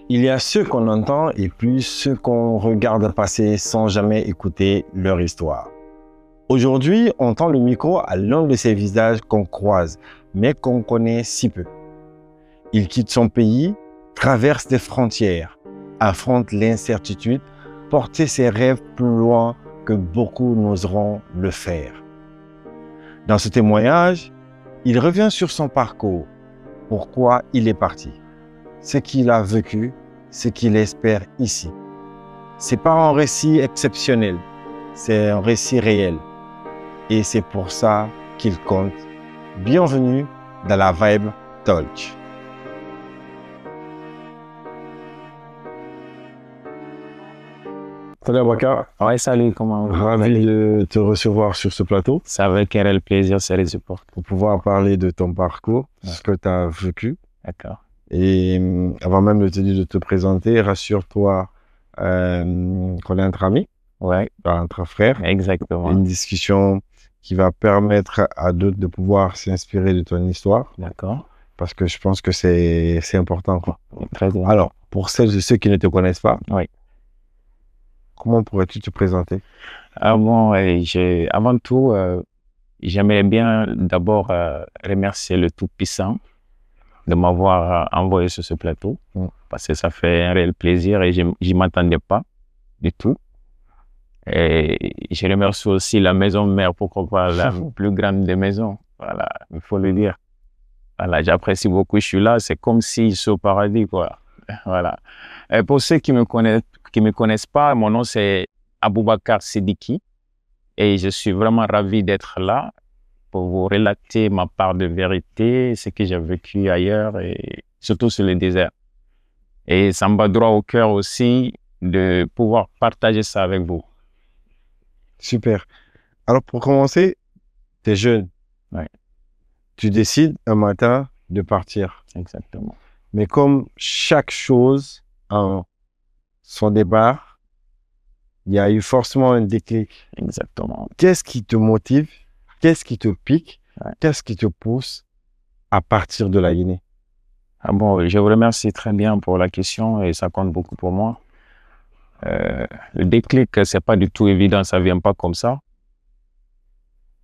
Il y a ceux qu'on entend et puis ceux qu'on regarde passer sans jamais écouter leur histoire. Aujourd'hui, on tend le micro à l'un de ces visages qu'on croise, mais qu'on connaît si peu. Il quitte son pays, traverse des frontières, affronte l'incertitude, porter ses rêves plus loin que beaucoup n'oseront le faire. Dans ce témoignage, il revient sur son parcours, pourquoi il est parti, ce qu'il a vécu, ce qu'il espère ici. C'est pas un récit exceptionnel, c'est un récit réel. Et c'est pour ça qu'il compte. Bienvenue dans la Vibe Talk. Salut Aboubacar. Ouais, salut, comment vous Ravi de te recevoir sur ce plateau. C'est avec un réel plaisir, c'est les supports. Pour pouvoir parler de ton parcours, ce que tu as vécu. D'accord. Et avant même de te dire de te présenter, rassure-toi qu'on est entre amis, Ouais, entre frères. exactement. Une discussion qui va permettre à d'autres de pouvoir s'inspirer de ton histoire. D'accord. Parce que je pense que c'est important, quoi. Très bien. Alors, pour celles et ceux qui ne te connaissent pas, Oui. comment pourrais-tu te présenter? Avant tout, j'aimerais bien d'abord remercier le Tout-Puissant de m'avoir envoyé sur ce plateau, parce que ça fait un réel plaisir et je n'y m'attendais pas du tout. Et je remercie aussi la maison mère, pourquoi pas la plus grande des maisons. Voilà, il faut le dire. Voilà, j'apprécie beaucoup, je suis là, c'est comme si je suis au paradis, quoi. Voilà. Et pour ceux qui me connaissent pas, mon nom c'est Aboubacar Sidiki et je suis vraiment ravi d'être là pour vous relater ma part de vérité, ce que j'ai vécu ailleurs et surtout sur le désert. Et ça me va droit au cœur aussi de pouvoir partager ça avec vous. Super. Alors, pour commencer, tu es jeune. Ouais. Tu décides un matin de partir. Exactement. Mais comme chaque chose a son départ, il y a eu forcément un déclic. Exactement. Qu'est-ce qui te motive? Qu'est-ce qui te pique? Ouais. Qu'est-ce qui te pousse à partir de la Guinée? Ah bon, je vous remercie très bien pour la question et ça compte beaucoup pour moi. Le déclic, c'est pas du tout évident, ça vient pas comme ça.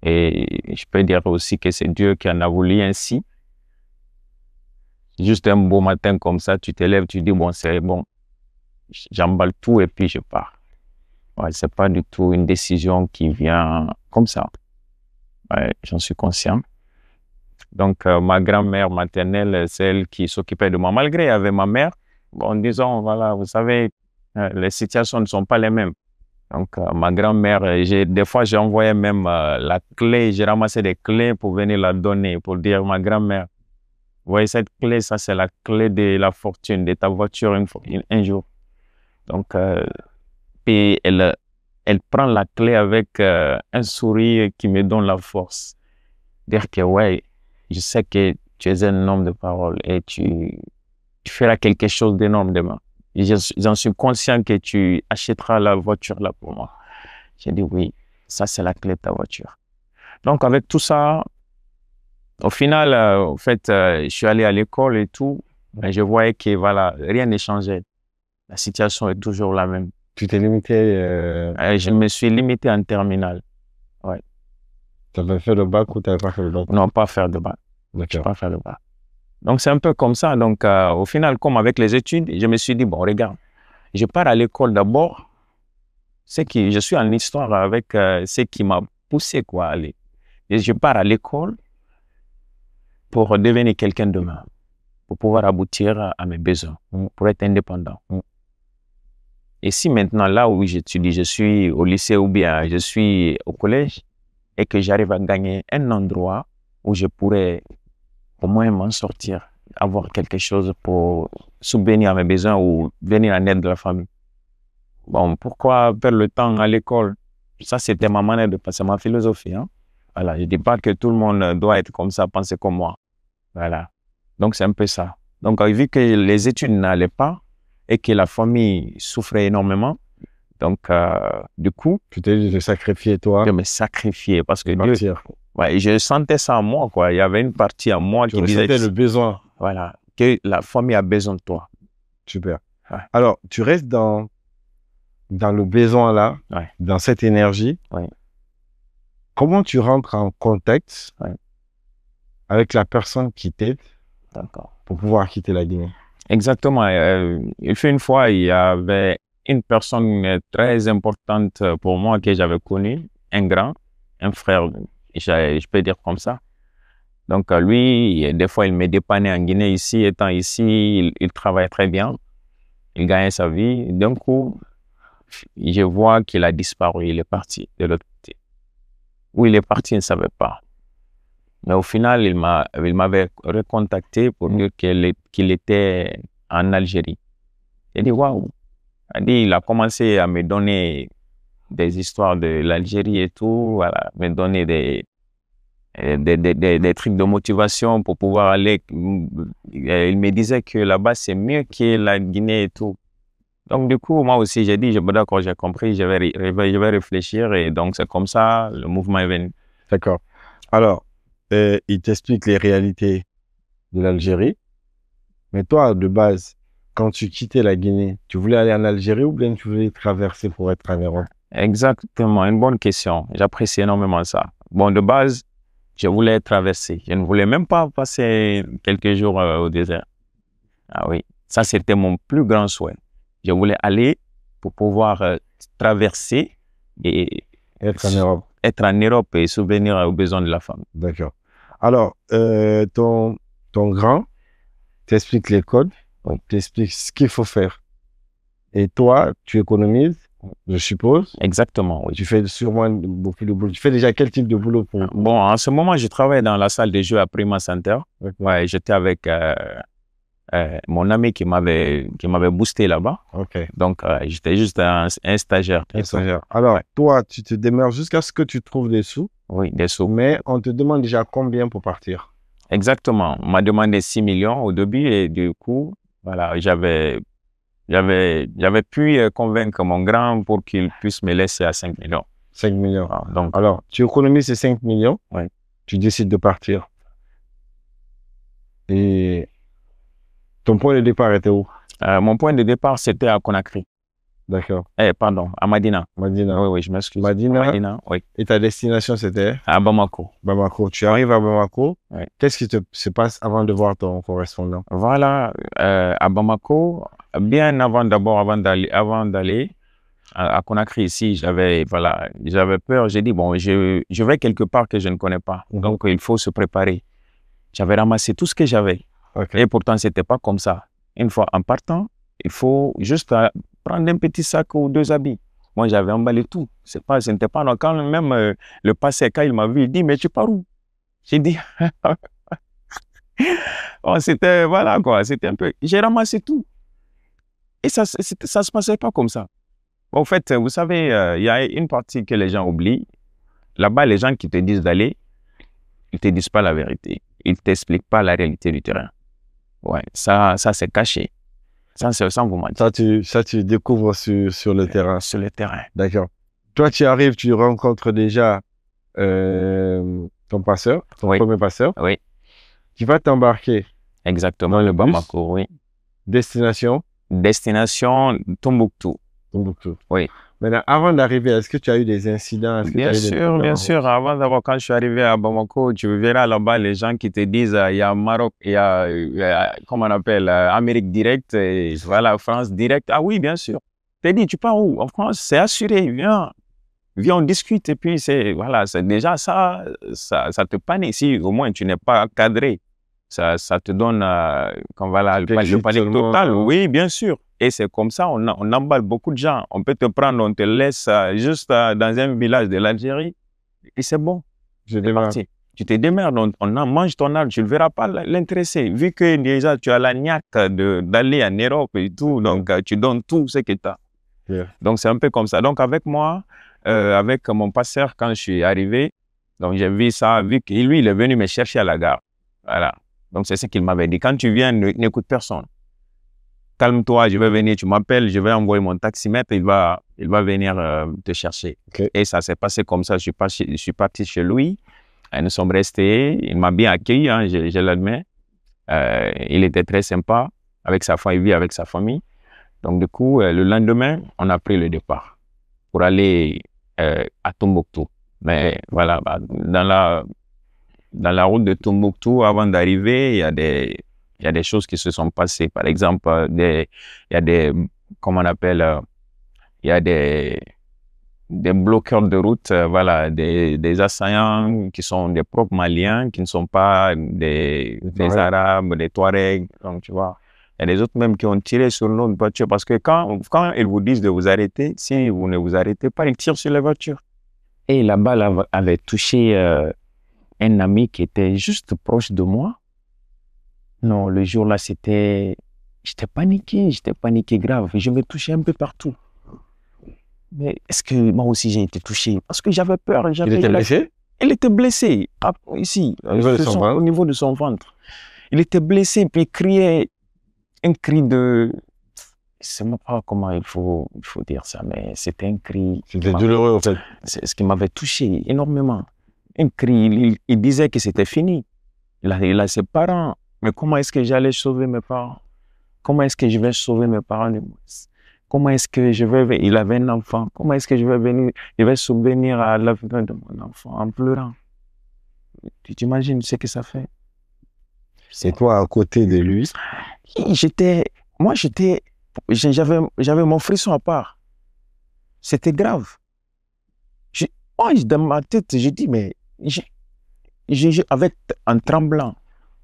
Et je peux dire aussi que c'est Dieu qui en a voulu ainsi. Juste un beau matin comme ça, tu te lèves, tu dis bon, c'est bon, j'emballe tout et puis je pars. Ouais, c'est pas du tout une décision qui vient comme ça. Ouais, j'en suis conscient. Donc, ma grand-mère maternelle, c'est elle qui s'occupait de moi. Malgré, il y avait ma mère, bon, disons, voilà, vous savez, les situations ne sont pas les mêmes. Donc, ma grand-mère, des fois, j'ai envoyé même la clé, j'ai ramassé des clés pour venir la donner, pour dire ma grand-mère, vous voyez, cette clé, ça, c'est la clé de la fortune, de ta voiture un jour. Donc, puis elle prend la clé avec un sourire qui me donne la force. Dire que, ouais, je sais que tu es un homme de parole et tu feras quelque chose d'énorme demain. J'en suis conscient que tu achèteras la voiture là pour moi. J'ai dit oui, ça c'est la clé de ta voiture. Donc avec tout ça, au final, en fait, je suis allé à l'école et tout, mais je voyais que voilà, rien n'est changé. La situation est toujours la même. Tu t'es limité. Je me suis limité en terminale. Ouais. Tu avais fait le bac ou tu n'avais pas fait le bac? Non, pas faire de bac. D'accord. Pas faire de bac. Donc, c'est un peu comme ça. Donc, au final, comme avec les études, je me suis dit, bon, regarde, je pars à l'école d'abord. Je suis en histoire avec ce qui m'a poussé quoi, à aller. Et je pars à l'école pour devenir quelqu'un demain, pour pouvoir aboutir à mes besoins, pour être indépendant. Et si maintenant, là où j'étudie, je suis au lycée ou bien je suis au collège, et que j'arrive à gagner un endroit où je pourrais au moins m'en sortir, avoir quelque chose pour subvenir à mes besoins ou venir en aide de la famille. Bon, pourquoi perdre le temps à l'école? Ça, c'était ma manière de passer ma philosophie. Hein? Voilà, je ne dis pas que tout le monde doit être comme ça, penser comme moi. Voilà. Donc, c'est un peu ça. Donc, vu que les études n'allaient pas et que la famille souffrait énormément, donc, du coup, tu t'es dit de sacrifier toi. Je me sacrifier parce que Dieu, ouais, je sentais ça en moi, quoi. Il y avait une partie en moi qui disait le besoin. Voilà, que la famille a besoin de toi. Super. Ouais. Alors, tu restes dans le besoin là, Ouais. dans cette énergie. Ouais. Comment tu rentres en contact Ouais. avec la personne qui t'aide D'accord. pour pouvoir quitter la Guinée? Exactement. Il fait une fois, il y avait une personne très importante pour moi que j'avais connue, un frère, je peux dire comme ça. Donc, lui, des fois, il me dépannait en Guinée ici. Étant ici, il travaille très bien. Il gagnait sa vie. D'un coup, je vois qu'il a disparu. Il est parti de l'autre côté. Où il est parti, je ne savais pas. Mais au final, il m'avait recontacté pour dire qu'il était en Algérie. J'ai dit, waouh. Il a commencé à me donner des histoires de l'Algérie et tout, voilà, me donner des trucs de motivation pour pouvoir aller. Il me disait que là-bas, c'est mieux que la Guinée et tout. Donc, du coup, moi aussi, j'ai dit, d'accord, j'ai compris, je vais réfléchir. Et donc, c'est comme ça, le mouvement est venu. D'accord. Alors, il t'explique les réalités de l'Algérie. Mais toi, de base, quand tu quittais la Guinée, tu voulais aller en Algérie ou bien tu voulais traverser pour être en Europe? Exactement, une bonne question. J'apprécie énormément ça. Bon, de base, je voulais traverser. Je ne voulais même pas passer quelques jours au désert. Ah oui, ça c'était mon plus grand souhait. Je voulais aller pour pouvoir traverser et Être en Europe. Être en Europe et subvenir aux besoins de la femme. D'accord. Alors, ton grand t'explique les codes, Oui. t'explique ce qu'il faut faire. Et toi, tu économises, je suppose. Exactement, oui. Tu fais sûrement beaucoup de boulot. Tu fais déjà quel type de boulot pour... Bon, en ce moment, je travaille dans la salle de jeu à Prima Center. Ouais, j'étais avec mon ami qui m'avait boosté là-bas. Ok. Donc, j'étais juste un stagiaire. Un stagiaire. Alors, toi, tu te démerdes jusqu'à ce que tu trouves des sous. Oui, des sous. Mais on te demande déjà combien pour partir? Exactement. On m'a demandé 6 millions au début et du coup, voilà, j'avais pu convaincre mon grand pour qu'il puisse me laisser à 5 millions. 5 millions. Donc, alors, tu économises ces 5 millions. Oui. Tu décides de partir. Et ton point de départ était où? Mon point de départ, c'était à Conakry. D'accord. Pardon, à Madina. Madina. Oui, je m'excuse. Madina, oui. Et ta destination, c'était? À Bamako. Bamako. Tu arrives à Bamako. Oui. Qu'est-ce qui se passe avant de voir ton correspondant? Voilà, à Bamako, bien avant d'aller à Conakry ici, j'avais peur. J'ai dit, bon, je vais quelque part que je ne connais pas. Donc, il faut se préparer. J'avais ramassé tout ce que j'avais. Okay. Et pourtant, ce n'était pas comme ça. Une fois en partant, il faut juste prendre un petit sac ou 2 habits. Moi, j'avais emballé tout. Ce n'était pas donc, quand même le passé, quand il m'a vu, il dit, mais tu pars où? J'ai dit, bon, c'était, voilà quoi, c'était un peu, j'ai ramassé tout. Et ça se passait pas comme ça. Bon, en fait, vous savez, il y a une partie que les gens oublient. Là-bas, les gens qui te disent d'aller, ils te disent pas la vérité. Ils t'expliquent pas la réalité du terrain. Ouais, ça c'est caché. Ça, c'est sans vous mentir. Ça, tu découvres sur le terrain. Sur le terrain. D'accord. Toi, tu arrives, tu rencontres déjà ton passeur, ton premier passeur. Oui. Qui va t'embarquer. Exactement. Dans le Bamako, oui. Destination? Destination Tombouctou. Tombouctou. Oui. Maintenant, avant d'arriver, est-ce que tu as eu des incidents? Bien sûr. Avant d'avoir, quand je suis arrivé à Bamako, tu verras là-bas les gens qui te disent il y a Maroc, il y a comment on appelle, Amérique directe, et voilà, France directe. Ah oui, bien sûr. Tu t'es dit, tu pars où? En France, c'est assuré, viens, on discute. Et puis, voilà, c'est déjà ça te panique. Si au moins tu n'es pas cadré, ça te donne le panique total. Oui, bien sûr. Et c'est comme ça, on emballe beaucoup de gens. On peut te prendre, on te laisse juste dans un village de l'Algérie. Et c'est bon. C'est parti. Tu te démerdes, on mange ton arbre, tu ne le verras pas l'intéresser. Vu que déjà tu as la niaque d'aller en Europe et tout, donc tu donnes tout ce que tu as. Yeah. Donc c'est un peu comme ça. Donc avec moi, avec mon passeur, quand je suis arrivé, donc j'ai vu ça, vu que lui, il est venu me chercher à la gare. Voilà. Donc c'est ce qu'il m'avait dit. Quand tu viens, n'écoute personne. Calme-toi, je vais venir, tu m'appelles, je vais envoyer mon taximètre, il va venir te chercher. Okay. Et ça s'est passé comme ça, je suis parti chez lui, et nous sommes restés, il m'a bien accueilli, hein, je l'admets, il était très sympa, avec sa famille, il vit avec sa famille. Donc, du coup, le lendemain, on a pris le départ pour aller à Tombouctou. Mais voilà, bah, dans la route de Tombouctou, avant d'arriver, il y a des choses qui se sont passées. Par exemple, il y a des, comment on appelle, il y a des bloqueurs de route, voilà, des assaillants qui sont des propres Maliens, qui ne sont pas des Arabes, des Touaregs, donc tu vois. Il y a des autres même qui ont tiré sur notre voiture parce que quand ils vous disent de vous arrêter, si vous ne vous arrêtez pas, ils tirent sur les voitures. Et la balle avait touché un ami qui était juste proche de moi. Non, le jour-là, j'étais paniqué grave. Je me touchais un peu partout. Mais est-ce que moi aussi j'ai été touché? Parce que j'avais peur. Il était blessé? Il était blessé, ici, au niveau de son ventre. Il était blessé, puis il criait un cri de... Je ne sais même pas comment il faut dire ça, mais c'était un cri... C'était douloureux, en fait. C'est ce qui m'avait touché énormément. Un cri, il disait que c'était fini. Il a ses parents. Mais comment est-ce que j'allais sauver mes parents? Comment est-ce que je vais sauver mes parents? Comment est-ce que je vais... Il avait un enfant. Comment est-ce que je vais subvenir à l'avenir de mon enfant en pleurant? Tu t'imagines ce que ça fait? C'est toi à côté de lui? J'avais mon frisson à part. C'était grave. Dans ma tête, j'ai dit, mais avec un tremblant,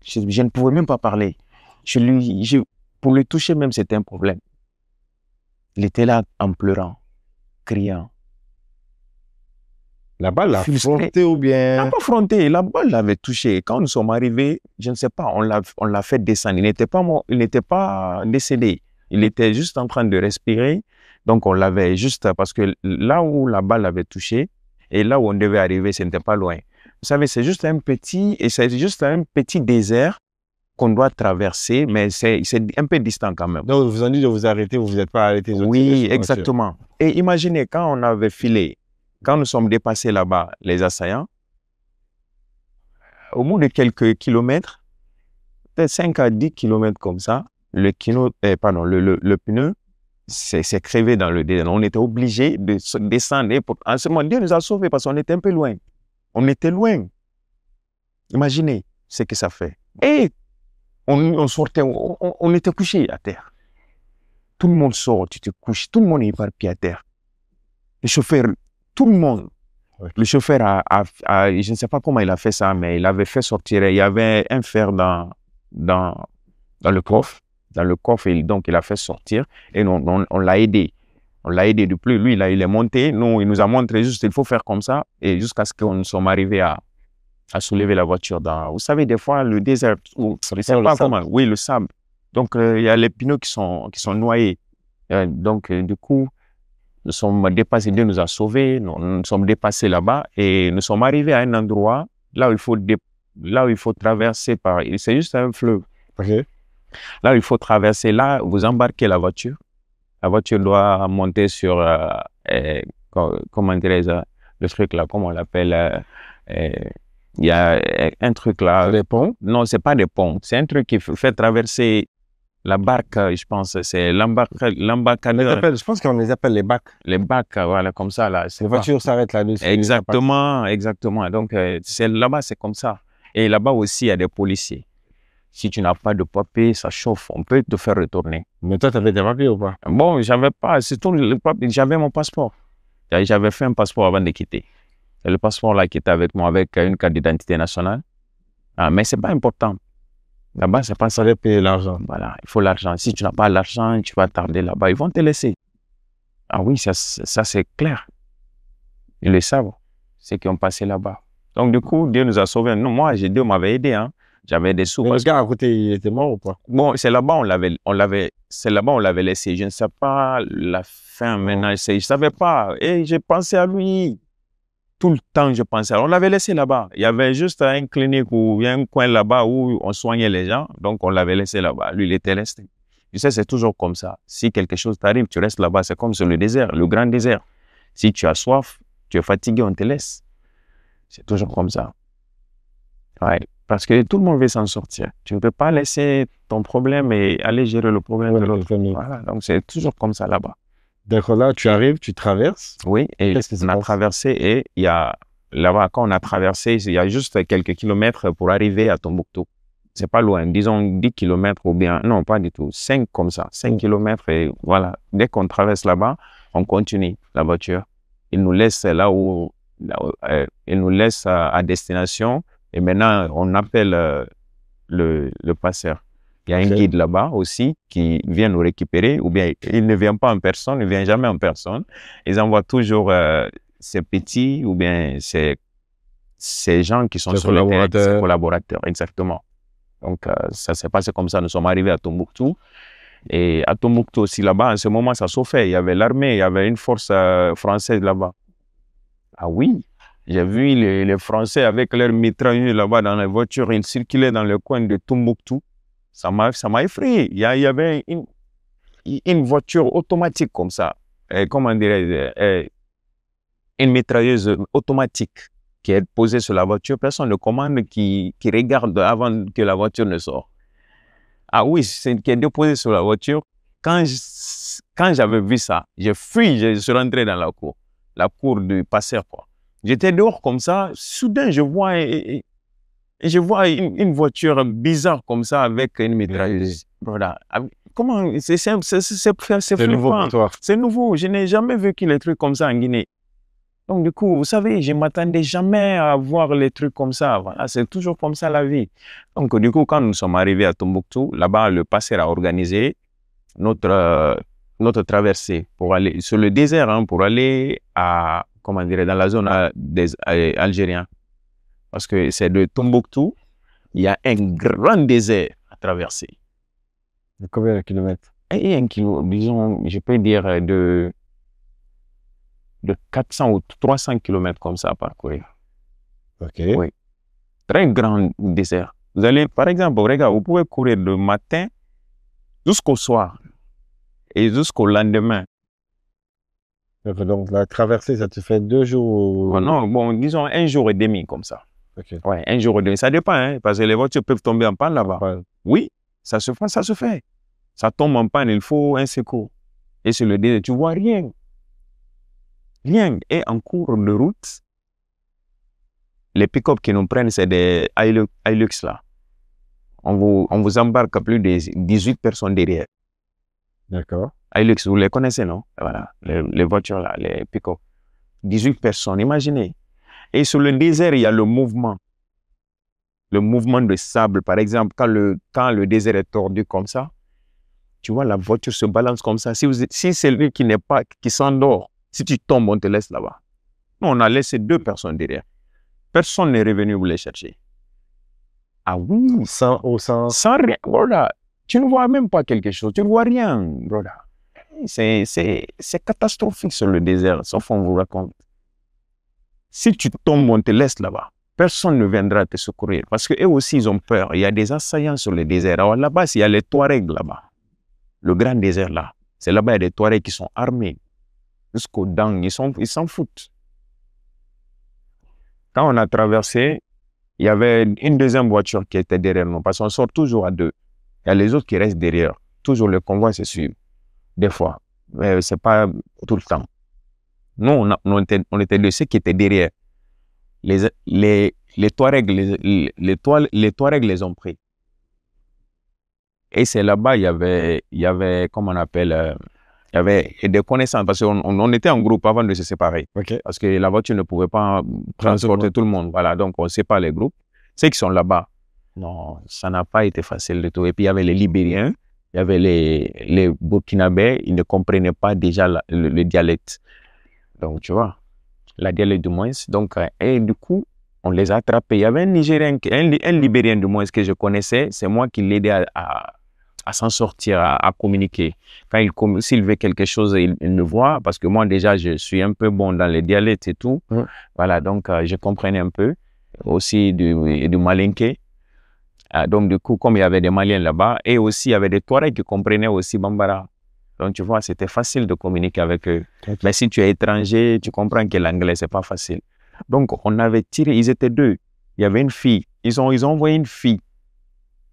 je ne pouvais même pas parler. Pour le toucher même, c'était un problème. Il était là en pleurant, criant. La balle l'a fronté ou bien? Il n'a pas fronté, la balle l'avait touché. Quand nous sommes arrivés, je ne sais pas, on l'a fait descendre. Il n'était pas décédé. Il était juste en train de respirer. Donc on l'avait juste, parce que là où la balle avait touché et là où on devait arriver, ce n'était pas loin. Vous savez, c'est juste un petit désert qu'on doit traverser, mais c'est un peu distant quand même. Donc, vous ont dit de vous arrêter, vous ne vous êtes pas arrêté? Oui, exactement. Et imaginez, quand on avait filé, quand nous sommes dépassés là-bas, les assaillants, au bout de quelques kilomètres, peut-être 5 à 10 kilomètres comme ça, le pneu s'est crevé dans le désert. On était obligé de descendre. En ce moment, Dieu nous a sauvés parce qu'on était un peu loin. On était loin. Imaginez ce que ça fait. Et on sortait, on était couché à terre. Tout le monde sort, tu te couches, tout le monde est éparpillé à terre. Le chauffeur, tout le monde. Ouais. Le chauffeur je ne sais pas comment il a fait ça, mais il avait fait sortir, il y avait un fer dans le coffre. Dans le coffre, et donc il a fait sortir et on l'a aidé. On l'a aidé de plus. Lui, il est monté. Nous, il nous a montré juste il faut faire comme ça et jusqu'à ce qu'on soit arrivés à soulever la voiture dans... Vous savez, des fois, le désert, oui, le sable. Donc, il y a les pneus qui sont noyés. Donc, du coup, nous sommes dépassés. Dieu nous a sauvés. Nous sommes dépassés là-bas et nous sommes arrivés à un endroit là où il faut traverser par... C'est juste un fleuve. Okay. Là où il faut traverser, là, vous embarquez la voiture. La voiture doit monter sur... comment dirais-je, le truc là, comment on l'appelle il y a un truc là. Des ponts? Non, c'est pas des ponts. C'est un truc qui fait traverser la barque, je pense. C'est l'embarcadère. Je pense qu'on les appelle les bacs. Les bacs, voilà, comme ça. Là, les voitures s'arrêtent là-dessus. Exactement, exactement. Donc, là-bas, c'est comme ça. Et là-bas aussi, il y a des policiers. Si tu n'as pas de papier, ça chauffe. On peut te faire retourner. Mais toi, tu avais des papiers ou pas? Bon, j'avais pas. Surtout le papier. J'avais mon passeport. J'avais fait un passeport avant de quitter. C'est le passeport là qui était avec moi, avec une carte d'identité nationale. Mais ce n'est pas important. Là-bas, c'est pas ça. Il faut payer l'argent. Voilà, il faut l'argent. Si tu n'as pas l'argent, tu vas tarder là-bas. Ils vont te laisser. Ah oui, ça c'est clair. Ils le savent, ceux qui ont passé là-bas. Donc, du coup, Dieu nous a sauvés. Non, moi, Dieu m'avait aidé. Hein. J'avais des sous. Mais le gars à côté, il était mort ou pas? Bon, c'est là-bas on l'avait laissé. Je ne sais pas la fin maintenant. Je ne savais pas. Et j'ai pensé à lui. Tout le temps, je pensais. On l'avait laissé là-bas. Il y avait juste une clinique ou un coin là-bas où on soignait les gens. Donc, on l'avait laissé là-bas. Lui, il était resté. Tu sais, c'est toujours comme ça. Si quelque chose t'arrive, tu restes là-bas. C'est comme sur le désert, le grand désert. Si tu as soif, tu es fatigué, on te laisse. C'est toujours comme ça. Ouais. Parce que tout le monde veut s'en sortir. Tu ne peux pas laisser ton problème et aller gérer le problème de l'autre. Voilà, donc c'est toujours comme ça là-bas. D'accord, là, tu arrives, tu traverses. Oui, et on a traversé et il y a là-bas, quand on a traversé, il y a juste quelques kilomètres pour arriver à Tombouctou. C'est pas loin, disons 10 kilomètres ou bien, non, pas du tout, 5 comme ça, 5 kilomètres et voilà. Dès qu'on traverse là-bas, on continue la voiture. Ils nous laissent ils nous laissent à destination et maintenant on appelle le passeur. Il y a un guide là-bas aussi qui vient nous récupérer ou bien il ne vient pas en personne, il ne vient jamais en personne. Ils envoient toujours ces petits ou bien ces gens qui sont sur le terrain, ces collaborateurs, exactement. Donc, ça s'est passé comme ça. Nous sommes arrivés à Tombouctou. Et à Tombouctou aussi, là-bas, en ce moment, ça s'offrait. Il y avait l'armée, il y avait une force française là-bas. Ah oui, j'ai vu les Français avec leurs mitrailleuses là-bas dans les voitures. Ils circulaient dans le coin de Tombouctou. Ça m'a effrayé. Il y avait une voiture automatique comme ça. Comment dirais-je, une mitrailleuse automatique qui est posée sur la voiture. Personne ne commande qui regarde avant que la voiture ne sorte. Ah oui, c'est qui est déposée sur la voiture. Quand j'avais vu ça, j'ai fui, je suis rentré dans la cour du passeur, quoi. J'étais dehors comme ça. Soudain, je vois une voiture bizarre comme ça avec une mitrailleuse. Voilà. Comment c'est nouveau pour toi. C'est nouveau. Je n'ai jamais vécu les trucs comme ça en Guinée. Donc, du coup, vous savez, je ne m'attendais jamais à voir les trucs comme ça. Voilà, c'est toujours comme ça la vie. Donc, du coup, quand nous sommes arrivés à Tombouctou, là-bas, le passeur a organisé notre traversée pour aller sur le désert, hein, pour aller à, comment dire, dans la zone des Algériens. Parce que c'est de Tombouctou, il y a un grand désert à traverser. De combien de kilomètres? Et un kilo, disons, je peux dire de 400 ou 300 kilomètres comme ça à parcourir. Ok. Oui. Très grand désert. Vous allez, par exemple, regarde, vous pouvez courir le matin jusqu'au soir et jusqu'au lendemain. Donc, la traversée, ça te fait 2 jours? Oh non, bon, disons 1 jour et demi comme ça. Ok. Ouais, 1 jour et demi. Ça dépend, hein, parce que les voitures peuvent tomber en panne là-bas. Ouais. Oui, ça se fait. Ça tombe en panne, il faut un secours. Et sur le désert, tu vois rien. Rien. Et en cours de route, les pick-up qui nous prennent, c'est des Hilux là. On vous embarque à plus de 18 personnes derrière. D'accord. Hilux, vous les connaissez, non? Voilà, les voitures là, les pick-up. 18 personnes, imaginez. Et sur le désert, il y a le mouvement. Le mouvement de sable, par exemple, quand le désert est tordu comme ça, tu vois, la voiture se balance comme ça. Si c'est lui qui s'endort, si tu tombes, on te laisse là-bas. Nous, on a laissé 2 personnes derrière. Personne n'est revenu vous les chercher. Ah oui. Sans rien, voilà. Tu ne vois même pas quelque chose. Tu ne vois rien, brother. C'est catastrophique sur le désert, sauf on vous raconte. Si tu tombes, on te laisse là-bas. Personne ne viendra te secourir. Parce qu'eux aussi, ils ont peur. Il y a des assaillants sur le désert. Alors là-bas, il y a les Touaregs là-bas. Le grand désert là. C'est là-bas, il y a des Touaregs qui sont armés. Jusqu'aux dents, ils s'en foutent. Quand on a traversé, il y avait une deuxième voiture qui était derrière nous. Parce qu'on sort toujours à 2. Il y a les autres qui restent derrière. Toujours le convoi se suit. Des fois. Mais ce n'est pas tout le temps. Nous, on était de ceux qui étaient derrière. Les Touaregs les ont pris. Et c'est là-bas, il y avait, comment on appelle, il y avait des connaissances, parce qu'on était en groupe avant de se séparer. Okay. Parce que la voiture ne pouvait pas transporter tout le monde. Voilà, donc on sépare les groupes. Ceux qui sont là-bas, non, ça n'a pas été facile du tout. Et puis il y avait les Libériens, il y avait les Burkinabés, ils ne comprenaient pas déjà le dialecte. Donc tu vois, la dialecte du moins. Donc, et du coup, on les a attrapés. Il y avait un Nigérien, un Libérien du moins que je connaissais, c'est moi qui l'aidais à s'en sortir, à communiquer. Quand s'il veut quelque chose, il me voit, parce que moi déjà, je suis un peu bon dans les dialectes et tout. Voilà, donc je comprenais un peu aussi du malinké. Donc du coup, comme il y avait des Maliens là-bas, et aussi il y avait des Touaregs qui comprenaient aussi Bambara. Donc tu vois, c'était facile de communiquer avec eux. Okay. Mais si tu es étranger, tu comprends que l'anglais, c'est pas facile. Donc on avait tiré, ils étaient 2. Il y avait une fille ils ont envoyé une fille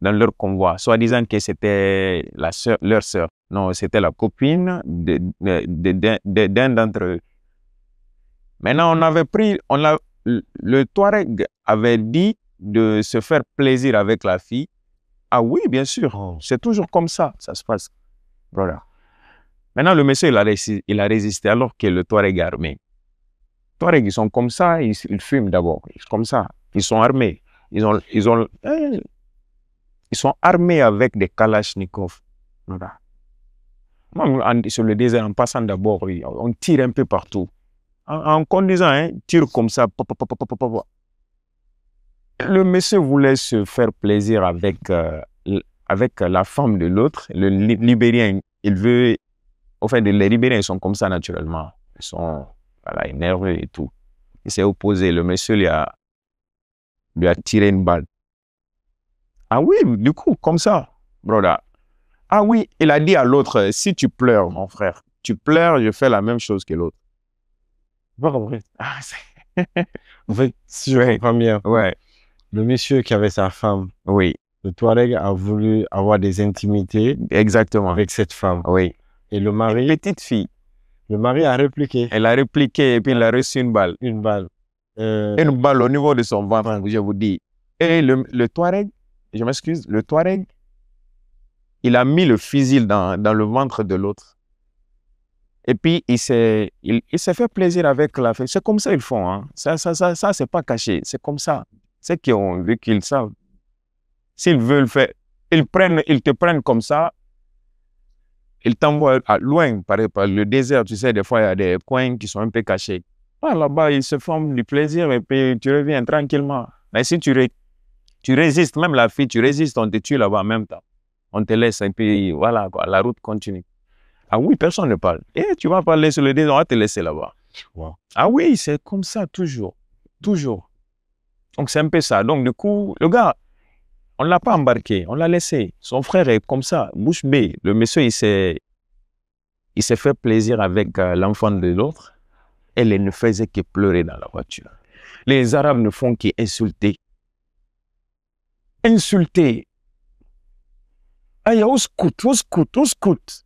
dans leur convoi, soi-disant que c'était leur sœur. Non, c'était la copine d'un d'entre eux. Maintenant, le Touareg avait dit de se faire plaisir avec la fille. Ah oui, bien sûr, c'est toujours comme ça se passe. Voilà. Maintenant, le monsieur, il a résisté alors que le Touareg est armé. Les Touaregs, ils sont comme ça, ils fument d'abord. Comme ça, ils sont armés. Ils sont armés avec des kalachnikovs. Voilà. Sur le désert, en passant d'abord, on tire un peu partout. En conduisant, hein, tire comme ça. Le monsieur voulait se faire plaisir avec la femme de l'autre. Le Libérien, il veut... Au fait, les Libériens, ils sont comme ça naturellement. Ils sont voilà, énervés et tout. Il s'est opposé. Le monsieur lui a tiré une balle. Ah oui, du coup, comme ça, brother. Ah oui, il a dit à l'autre, si tu pleures, mon frère, tu pleures, je fais la même chose que l'autre. Pas compris. Ah, en fait, si je comprends bien, ouais. Le monsieur qui avait sa femme, oui. Le Touareg a voulu avoir des intimités exactement avec cette femme. Oui. Et le mari, une petite fille. Le mari a répliqué. Elle a répliqué et puis il a reçu une balle. Une balle. Une balle au niveau de son ventre, je vous dis. Et le Touareg, je m'excuse, le Touareg, il a mis le fusil dans le ventre de l'autre. Et puis, il s'est fait plaisir avec la fille. C'est comme ça qu'ils font. Hein. Ça c'est pas caché. C'est comme ça. C'est qu'ils ont vu qu'ils savent. S'ils veulent faire, ils te prennent comme ça. Ils t'envoient loin, par le désert. Tu sais, des fois, il y a des coins qui sont un peu cachés. Là-bas, ils se font du plaisir et puis tu reviens tranquillement. Mais si tu résistes, même la fille, tu résistes, on te tue là-bas en même temps. On te laisse et puis voilà, quoi, la route continue. Ah oui, personne ne parle. Et tu vas parler sur le désert, on va te laisser là-bas. Wow. Ah oui, c'est comme ça, toujours. Toujours. Donc, c'est un peu ça. Donc, du coup, le gars, on ne l'a pas embarqué, on l'a laissé. Son frère est comme ça, bouche bée. Le monsieur, il s'est fait plaisir avec l'enfant de l'autre. Elle ne faisait que pleurer dans la voiture. Les Arabes ne font qu'insulter. Insulter. Aïe, au scout, au scout, au scout.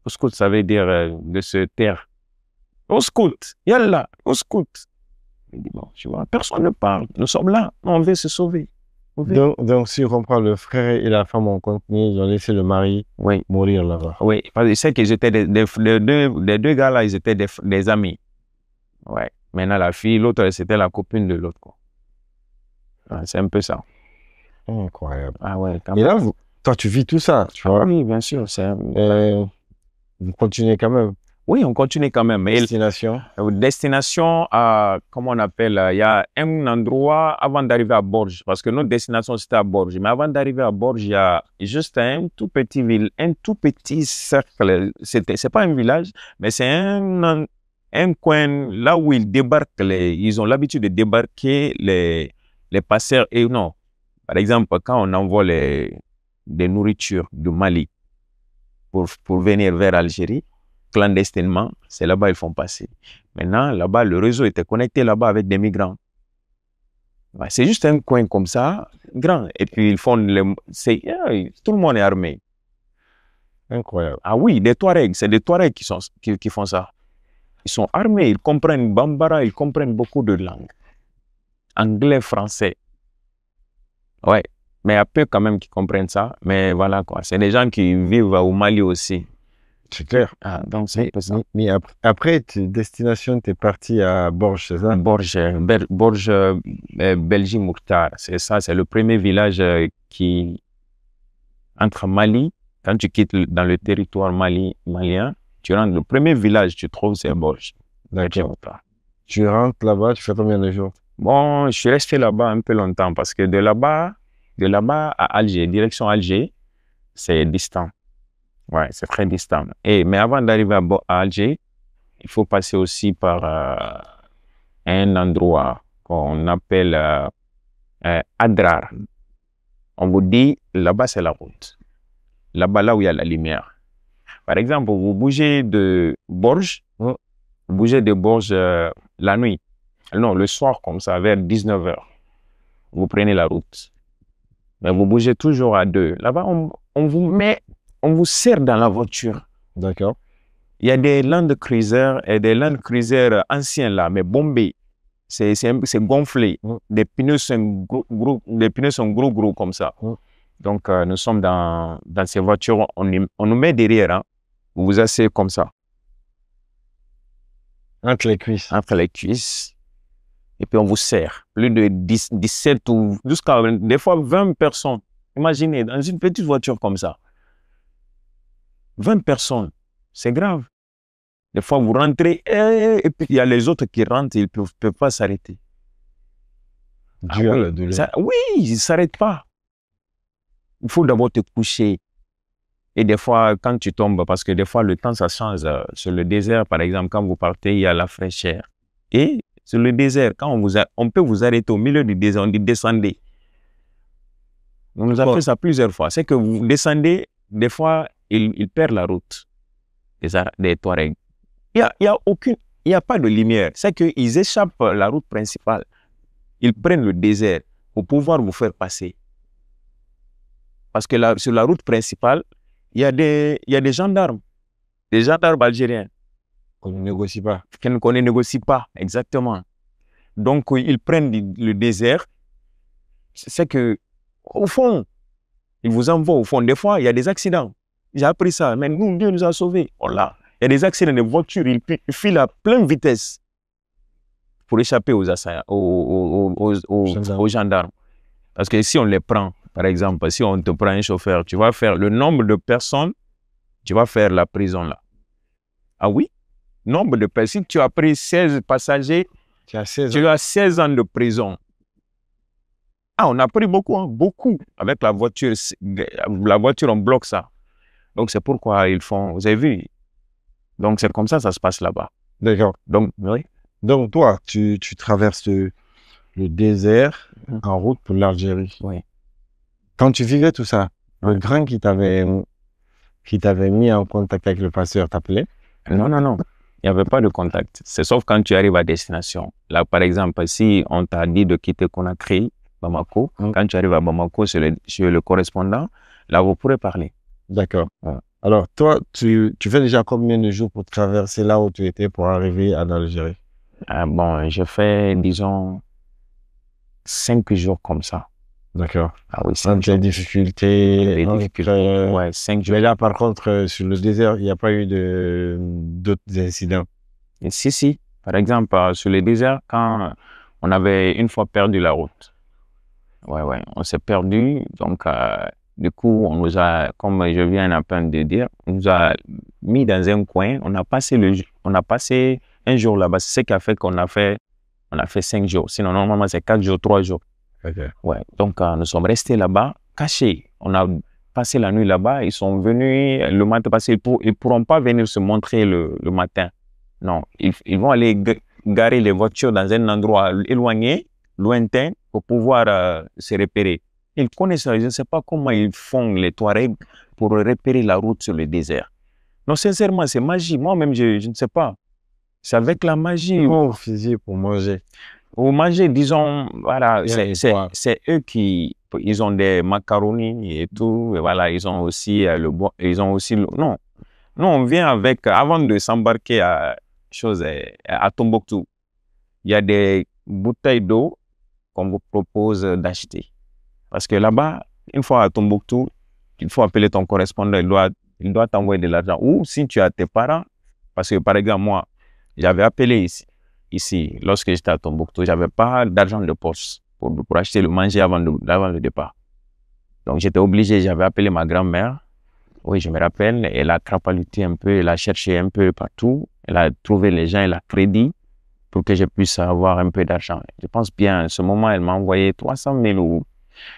Au scout, ça veut dire de se taire. Au scout, yallah, au scout. Il dit, bon, tu vois, personne ne parle. Nous sommes là, on veut se sauver. Donc, si on comprend, le frère et la femme ont continué, ils ont laissé le mari mourir là-bas. Oui, parce que c'est qu'ils étaient les deux gars-là, ils étaient des amis. Ouais. Maintenant, la fille, l'autre, c'était la copine de l'autre. Ouais, c'est un peu ça. Incroyable. Ah ouais, et là, toi, tu vis tout ça, tu vois. Oui, bien sûr. Vous continuez quand même. Oui, on continue quand même. Destination? Destination, comment on appelle, il y a un endroit avant d'arriver à Borges, parce que notre destination c'était à Borges. Mais avant d'arriver à Borges, il y a juste un tout petit cercle. C'est pas un village, mais c'est un coin là où ils débarquent, ils ont l'habitude de débarquer les passeurs. Et non, par exemple, quand on envoie des nourritures du Mali pour venir vers Algérie, clandestinement, c'est là-bas qu'ils font passer. Maintenant, là-bas, le réseau était connecté là-bas avec des migrants. Ouais, c'est juste un coin comme ça, grand. Et puis, ils font tout le monde est armé. Incroyable. Ah oui, des Touaregs, c'est des Touaregs qui font ça. Ils sont armés, ils comprennent Bambara, ils comprennent beaucoup de langues. Anglais, français. Ouais, mais il y a peu quand même qui comprennent ça. Mais voilà quoi, c'est des gens qui vivent au Mali aussi. C'est clair. Ah, donc c'est ça. Mais après, destination, tu es parti à Borges, c'est ça? Borges, Belgi Mourtar. C'est ça, c'est le premier village qui, entre Mali, quand tu quittes dans le territoire malien, tu rentres, le premier village que tu trouves, c'est Borges. D'accord. Tu rentres là-bas, tu fais combien de jours? Bon, je suis resté là-bas un peu longtemps parce que de là-bas à Alger, direction Alger, c'est distant. Ouais, c'est très distant. Mais avant d'arriver à Alger, il faut passer aussi par un endroit qu'on appelle Adrar. On vous dit, là-bas, c'est la route. Là-bas, là où il y a la lumière. Par exemple, vous bougez de Borges, la nuit. Non, le soir, comme ça, vers 19h. vous prenez la route. Mais vous bougez toujours à deux. Là-bas, on vous serre dans la voiture. D'accord. Il y a des Land Cruiser et des Land Cruiser anciens là, mais bombés. C'est gonflé. Les pneus sont gros comme ça. Donc, nous sommes dans ces voitures, on nous met derrière, hein. Vous vous asseyez comme ça. Entre les cuisses. Entre les cuisses. Et puis, on vous serre. Plus de 17 ou jusqu'à des fois 20 personnes. Imaginez, dans une petite voiture comme ça. 20 personnes. C'est grave. Des fois, vous rentrez et puis il y a les autres qui rentrent, ils ne peuvent pas s'arrêter. Dû à la douleur. Oui, ils ne s'arrêtent pas. Il faut d'abord te coucher. Et des fois, quand tu tombes, parce que des fois, le temps, ça change. Sur le désert, par exemple, quand vous partez, il y a la fraîcheur. Et sur le désert, quand on peut vous arrêter au milieu du désert, on dit descendez. On nous a fait ça plusieurs fois. C'est que vous descendez, des fois, ils perdent la route. Des Touaregs. Il n'y a pas de lumière. C'est qu'ils échappent la route principale. Ils prennent le désert pour pouvoir vous faire passer. Parce que sur la route principale, il y a des gendarmes algériens. Qu'on ne négocie pas. Qu'on ne négocie pas, exactement. Donc, ils prennent le désert. C'est que, au fond, ils vous envoient au fond. Des fois, il y a des accidents. J'ai appris ça, mais nous, Dieu nous a sauvés. Oh là, il y a des accidents de voitures, ils filent à pleine vitesse pour échapper aux gendarmes. Parce que si on les prend, par exemple, si on te prend un chauffeur, tu vas faire le nombre de personnes, tu vas faire la prison là. Ah oui? Nombre de personnes. Si tu as pris 16 passagers, tu as 16 ans de prison. Ah, on a pris beaucoup, hein, beaucoup. Avec la voiture, on bloque ça. Donc, c'est pourquoi ils font, vous avez vu. Donc, c'est comme ça se passe là-bas. D'accord. Donc, oui. Donc, toi, tu traverses le désert en route pour l'Algérie. Oui. Quand tu vivais tout ça, le grand qui t'avait mis en contact avec le pasteur t'appelait? Non. Il n'y avait pas de contact. C'est sauf quand tu arrives à destination. Là, par exemple, si on t'a dit de quitter Conakry, Bamako, quand tu arrives à Bamako, sur le correspondant, là, vous pourrez parler. D'accord. Alors, toi, tu fais déjà combien de jours pour traverser là où tu étais pour arriver en Algérie? Bon, je fais, disons, 5 jours comme ça. D'accord. Ah oui, entre les difficultés. Ouais, 5 jours. Mais là, par contre, sur le désert, il n'y a pas eu d'autres incidents? Et si. Par exemple, sur le désert, quand on avait une fois perdu la route. Ouais, on s'est perdu. Donc, du coup, on nous a, comme je viens à peine de dire, on nous a mis dans un coin. On a passé un jour là-bas. C'est ce qui a fait qu'on a fait 5 jours. Sinon, normalement, c'est 4 jours, 3 jours. Okay. Ouais. Donc, nous sommes restés là-bas, cachés. On a passé la nuit là-bas. Ils sont venus le matin parce qu'ils ne pourront pas venir se montrer le matin. Non, ils vont aller garer les voitures dans un endroit éloigné, lointain, pour pouvoir se repérer. Ils connaissent ça. Je ne sais pas comment ils font les Touaregs pour repérer la route sur le désert. Non, sincèrement, c'est magie. Moi-même, je ne sais pas. C'est avec la magie. Comment vous faisiez pour manger? Pour manger, disons, voilà, c'est eux qui, ils ont des macaronis et tout, et voilà, ils ont aussi non, on vient avec, avant de s'embarquer à Tombouctou, il y a des bouteilles d'eau qu'on vous propose d'acheter. Parce que là-bas, une fois à Tombouctou, il faut appeler ton correspondant, il doit t'envoyer de l'argent. Ou si tu as tes parents, parce que par exemple, moi, j'avais appelé ici, lorsque j'étais à Tombouctou, je n'avais pas d'argent de poche pour acheter le manger avant le départ. Donc, j'étais obligé, j'avais appelé ma grand-mère. Oui, je me rappelle, elle a crapahuté un peu, elle a cherché un peu partout. Elle a trouvé les gens, elle a crédit pour que je puisse avoir un peu d'argent. Je pense bien, à ce moment, elle m'a envoyé 300 000 ou...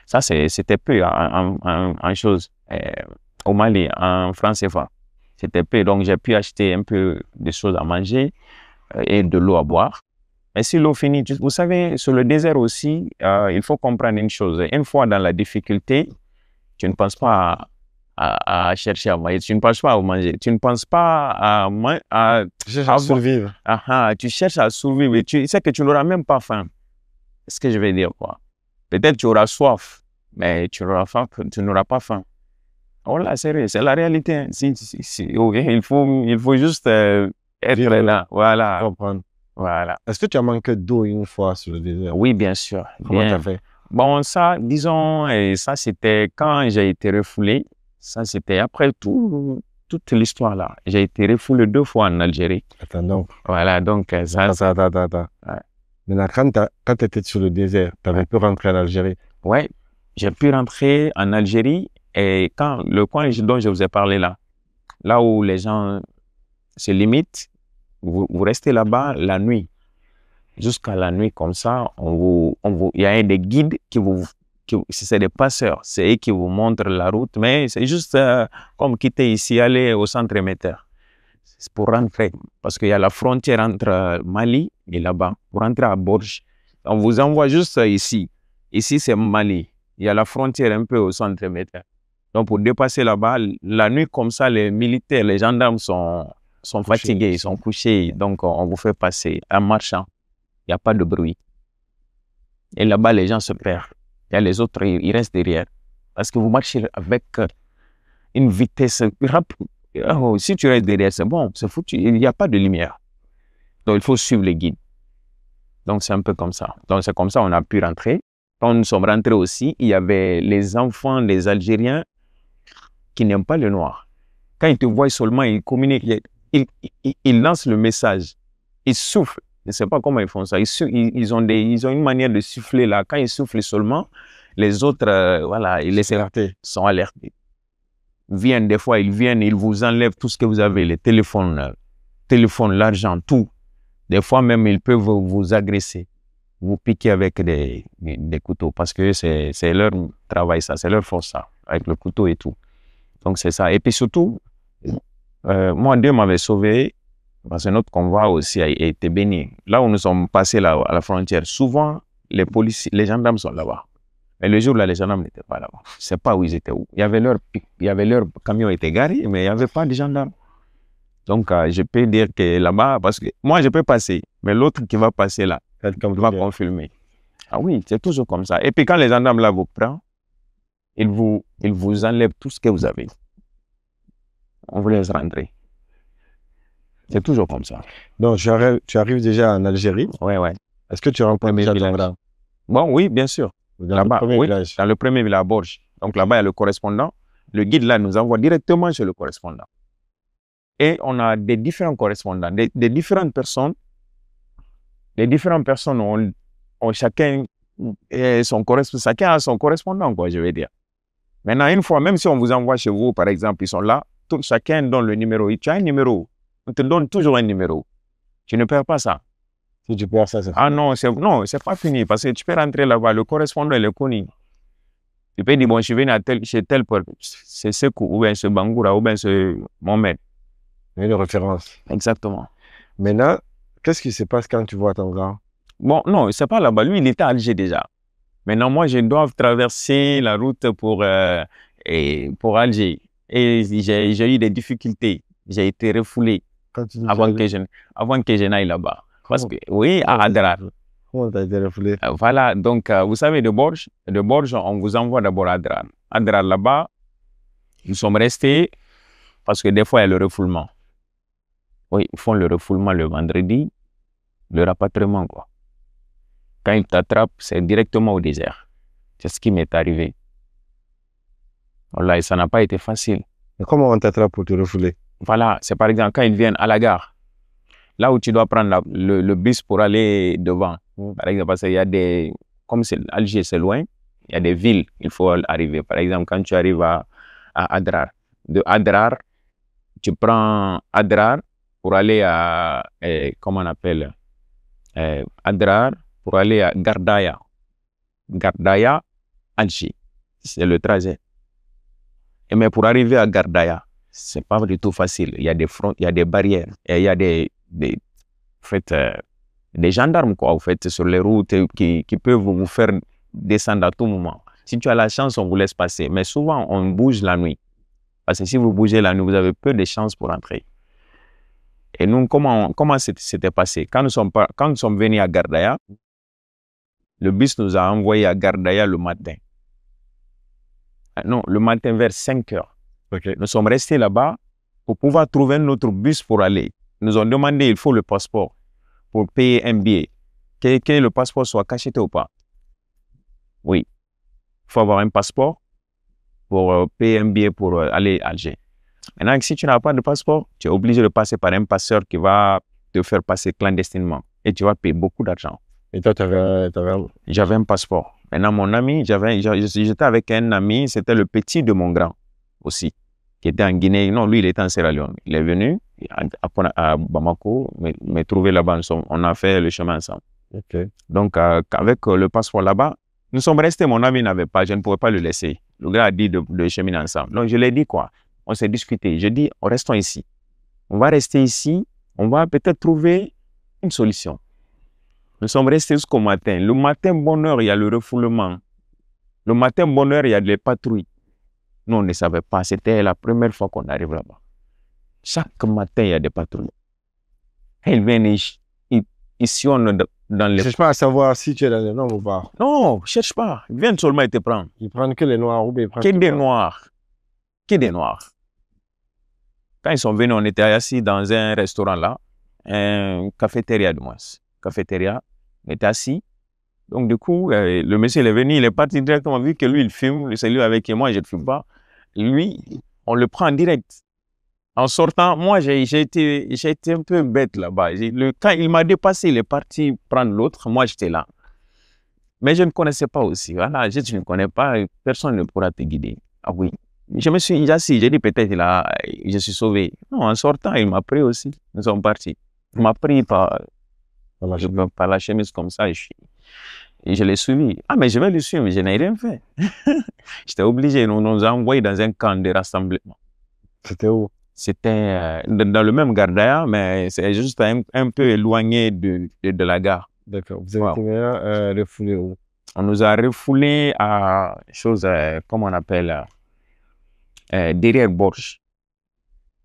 Ça, c'était peu en choses. Au Mali, en francs CFA. C'était peu. Donc, j'ai pu acheter un peu de choses à manger et de l'eau à boire. Mais si l'eau finit, vous savez, sur le désert aussi, il faut comprendre une chose. Une fois dans la difficulté, tu ne penses pas à chercher à manger, tu ne penses pas à manger, tu ne penses pas à survivre. Tu cherches à survivre et tu sais que tu n'auras même pas faim. C'est ce que je vais dire, quoi. Peut-être tu auras soif, mais tu n'auras pas faim. Voilà, c'est la réalité. Hein. Okay, il faut juste être là. Voilà. Comprendre. Voilà. Est-ce que tu as manqué d'eau une fois sur le désert? Oui, bien sûr. Comment tu as fait? Bon, ça, disons, et ça, c'était quand j'ai été refoulé. Ça, c'était après toute l'histoire là. J'ai été refoulé 2 fois en Algérie. Attends, donc. Voilà, donc ça. Attends. Ouais. Maintenant, quand tu étais sur le désert, tu avais pu rentrer en Algérie? Oui, j'ai pu rentrer en Algérie et quand le coin dont je vous ai parlé là où les gens se limitent, vous restez là-bas la nuit. Jusqu'à la nuit, comme ça, il y a des guides c'est des passeurs, c'est eux qui vous montrent la route, mais c'est juste comme quitter ici, aller au centre émetteur. C'est pour rentrer, parce qu'il y a la frontière entre Mali et là-bas. Pour rentrer à Borj, on vous envoie juste ici. Ici, c'est Mali. Il y a la frontière un peu au centre émetteur. Donc, pour dépasser là-bas, la nuit, comme ça, les militaires, les gendarmes sont fatigués, ils sont couchés. Donc, on vous fait passer en marchant. Il n'y a pas de bruit. Et là-bas, les gens se perdent. Il y a les autres, ils restent derrière. Parce que vous marchez avec une vitesse rapide. Oh, si tu restes derrière, c'est bon, c'est foutu. Il n'y a pas de lumière. Donc, il faut suivre les guides. Donc, c'est un peu comme ça. Donc, c'est comme ça qu'on a pu rentrer. Quand nous sommes rentrés aussi, il y avait les enfants des Algériens qui n'aiment pas le noir. Quand ils te voient seulement, ils communiquent. Ils lancent le message. Ils soufflent. Je ne sais pas comment ils font ça. Ils ont une manière de souffler là. Quand ils soufflent seulement, les autres, voilà, ils sont alertés. Des fois, ils viennent, ils vous enlèvent tout ce que vous avez, les téléphones, l'argent, tout. Des fois même, ils peuvent vous agresser, vous piquer avec des couteaux parce que c'est leur travail, ça, c'est leur force, ça, avec le couteau et tout. Donc, c'est ça. Et puis surtout, moi, Dieu m'avait sauvé. Parce que notre convoi aussi a été béni. Là où nous sommes passés là, à la frontière, souvent, les gendarmes sont là-bas. Mais le jour-là, les gendarmes n'étaient pas là-bas. Je ne sais pas où ils étaient. Il y avait leur camion était garé, mais il n'y avait pas de gendarmes. Donc, je peux dire que là-bas, parce que moi, je peux passer, mais l'autre qui va passer là, va confirmer. Ah oui, c'est toujours comme ça. Et puis, quand les gendarmes là vous prennent, ils vous enlèvent tout ce que vous avez. On vous laisse rentrer. C'est toujours comme ça. Donc, tu arrives déjà en Algérie. Oui. Est-ce que tu rencontres déjà ton village? Bon, oui, bien sûr. Là-bas, oui, dans le premier village à Borj. Donc là-bas, il y a le correspondant. Le guide là nous envoie directement chez le correspondant. Et on a des différents correspondants, des différentes personnes. Les différentes personnes ont chacun son correspondant, quoi, je vais dire. Maintenant, une fois, même si on vous envoie chez vous, par exemple, ils sont là, chacun donne le numéro. Tu as un numéro. On te donne toujours un numéro. Tu ne perds pas ça. Si tu perds ça, c'est fini. Ah non, c'est pas fini. Parce que tu peux rentrer là-bas. Le correspondant, il est connu. Tu peux dire, bon, je suis venu chez tel c'est Sekou, ou bien ce Bangoura, ou bien ce Mohamed. Une référence. Exactement. Maintenant, qu'est-ce qui se passe quand tu vois ton gars? Bon, non, c'est pas là-bas. Lui, il était à Alger déjà. Maintenant, moi, je dois traverser la route pour Alger. Et j'ai eu des difficultés. J'ai été refoulé. Avant que je n'aille là-bas. Parce que, oui, à Adrar. Comment tu as été refoulé? Voilà, donc vous savez, de Borj, on vous envoie d'abord à Adrar. Adrar, là-bas, nous sommes restés parce que des fois, il y a le refoulement. Oui, ils font le refoulement le vendredi, le rapatriement, quoi. Quand ils t'attrapent, c'est directement au désert. C'est ce qui m'est arrivé. Voilà, et ça n'a pas été facile. Mais comment on t'attrape pour te refouler? Voilà, c'est par exemple quand ils viennent à la gare, là où tu dois prendre le bus pour aller devant. Par exemple, parce qu'il y a comme Alger c'est loin, il y a des villes, il faut arriver. Par exemple, quand tu arrives à Adrar, de Adrar, tu prends Adrar pour aller à, comment on appelle, Adrar pour aller à Gardaya. Gardaya, Alger, c'est le trajet. Mais pour arriver à Gardaya, c'est pas du tout facile. Il y a des il y a des barrières, et il y a des gendarmes quoi, en fait, sur les routes qui peuvent vous faire descendre à tout moment. Si tu as la chance, on vous laisse passer. Mais souvent, on bouge la nuit. Parce que si vous bougez la nuit, vous avez peu de chances pour entrer. Et nous, comment c'était passé? Quand nous sommes venus à Gardaya, Le bus nous a envoyés à Gardaya le matin. Non, le matin vers 5 heures. Ok. Nous sommes restés là-bas pour pouvoir trouver un autre bus pour aller. Ils nous ont demandé, il faut le passeport pour payer un billet. Que le passeport soit cacheté ou pas. Oui. Il faut avoir un passeport pour payer un billet pour aller à Alger. Maintenant, si tu n'as pas de passeport, tu es obligé de passer par un passeur qui va te faire passer clandestinement. Et tu vas payer beaucoup d'argent. Et toi, J'avais un passeport. Maintenant, mon ami, j'étais avec un ami, c'était le petit de mon grand aussi, qui était en Guinée. Non, lui, il était en Sierra Leone. Il est venu à Bamako, me trouver là-bas. On a fait le chemin ensemble. Okay. Donc, avec le passeport là-bas, nous sommes restés. Mon ami n'avait pas, je ne pouvais pas le laisser. Le gars a dit de cheminer ensemble. Donc, je lui ai dit quoi? On s'est discuté. Je dis, restons ici. On va rester ici. On va peut-être trouver une solution. Nous sommes restés jusqu'au matin. Le matin, bonne heure, il y a le refoulement. Le matin, bonne heure, il y a des patrouilles. Nous, on ne savait pas. C'était la première fois qu'on arrive là-bas. Chaque matin, il y a des patrouilles. Ils viennent, ils sillonnent dans les... Ils ne cherchent pas à savoir si tu es dans les normes ou pas. Non, ne cherche pas. Ils viennent seulement te prendre. Ils prennent que les noirs ou bien ils prennent que des noirs. Que des noirs. Quand ils sont venus, on était assis dans un restaurant là, un cafétéria de moins. Cafétéria, on était assis. Donc du coup, le monsieur il est venu, il est parti directement, vu que lui il fume, c'est lui avec qui moi je ne fume pas. Lui, on le prend en direct. En sortant, moi j'ai été un peu bête là-bas. Quand il m'a dépassé, il est parti prendre l'autre, moi j'étais là. Mais je ne connaissais pas aussi. Voilà, je ne connais pas, personne ne pourra te guider. Ah oui. Je me suis assis, j'ai dit peut-être là, je suis sauvé. Non, en sortant, il m'a pris aussi. Nous sommes partis. Il m'a pris par la chemise comme ça et je l'ai suivi. Ah, mais je vais le suivre, mais je n'ai rien fait. J'étais obligé, nous nous a envoyés dans un camp de rassemblement. C'était où? C'était dans le même Gardaya, mais c'est juste un peu éloigné de la gare. D'accord. Vous avez été refoulé où? On nous a refoulés à chose, comment on appelle, derrière Borges.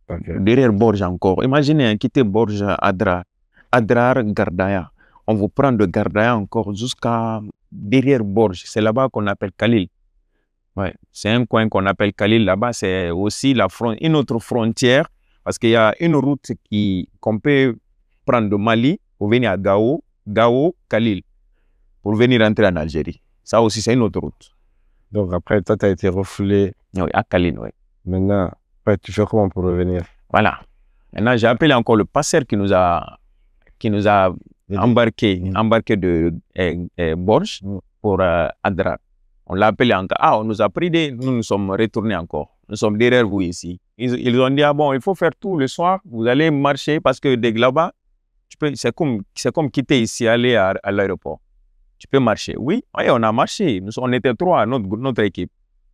Okay. Derrière Borges encore. Imaginez, quitter Borges, Adrar, Gardaya. On vous prend de Gardaya encore jusqu'à derrière Borges. C'est là-bas qu'on appelle Khalil. Ouais. C'est un coin qu'on appelle Khalil. Là-bas, c'est aussi une autre frontière parce qu'il y a une route qu'on peut prendre de Mali pour venir à Gao, Khalil, pour venir entrer en Algérie. Ça aussi, c'est une autre route. Donc après, toi, tu as été refoulé. Oui, à Khalil, oui. Maintenant, après, tu fais comment pour revenir? Voilà. Maintenant, j'ai appelé encore le passeur qui nous a embarqué de Borges pour Adrar. On l'a appelé encore. Ah, on nous a pris nous sommes retournés encore. Nous sommes derrière vous ici. Ils ont dit, ah bon, il faut faire tout le soir. Vous allez marcher parce que dès là-bas, c'est comme quitter ici, aller à l'aéroport. Tu peux marcher. Oui, on a marché. On était 3, notre équipe.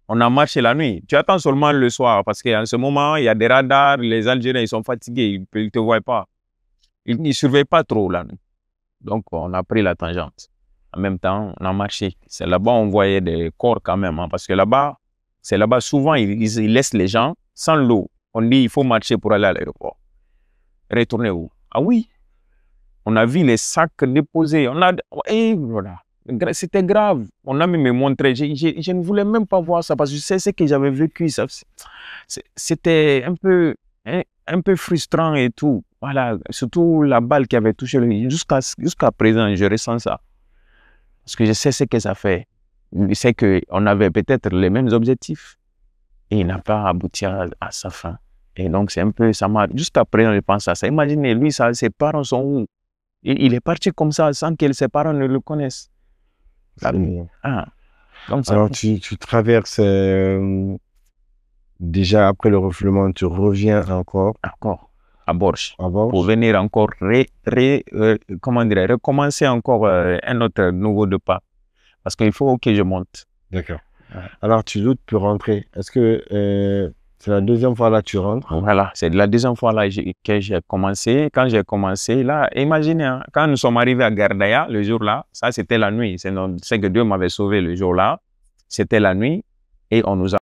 On a marché la nuit. Tu attends seulement le soir parce qu'en ce moment, il y a des radars. Les Algériens, ils sont fatigués. Ils ne te voient pas. Ils ne surveillent pas trop la nuit. Donc, on a pris la tangente. En même temps, on a marché. C'est là-bas on voyait des corps quand même. Hein, parce que là-bas, souvent, ils laissent les gens sans l'eau. On dit, il faut marcher pour aller à l'aéroport. Retourner où? Ah oui. On a vu les sacs déposés. Et voilà. C'était grave. On a même me montré. Je ne voulais même pas voir ça parce que je sais ce que j'avais vécu. C'était un peu frustrant et tout. Voilà. Surtout la balle qui avait touché jusqu'à présent, je ressens ça. Parce que je sais ce que ça fait. Je sais qu'on avait peut-être les mêmes objectifs. Et il n'a pas abouti à sa fin. Et donc, c'est un peu, ça m'a, jusqu'à présent, je pense à ça. Imaginez, lui, ses parents sont où? Il est parti comme ça sans que ses parents ne le connaissent. Ah. Donc, alors, tu traverses déjà après le refoulement, tu reviens encore à Borges pour venir encore recommencer encore un autre nouveau départ parce qu'il faut que je monte. D'accord. Alors, tu doutes pour rentrer. Est-ce que c'est la deuxième fois là que tu rentres? Voilà, c'est la deuxième fois là que j'ai commencé. Quand j'ai commencé, là, imaginez, hein, quand nous sommes arrivés à Gardaya, le jour-là, ça c'était la nuit. C'est que Dieu m'avait sauvé le jour-là. C'était la nuit et on nous a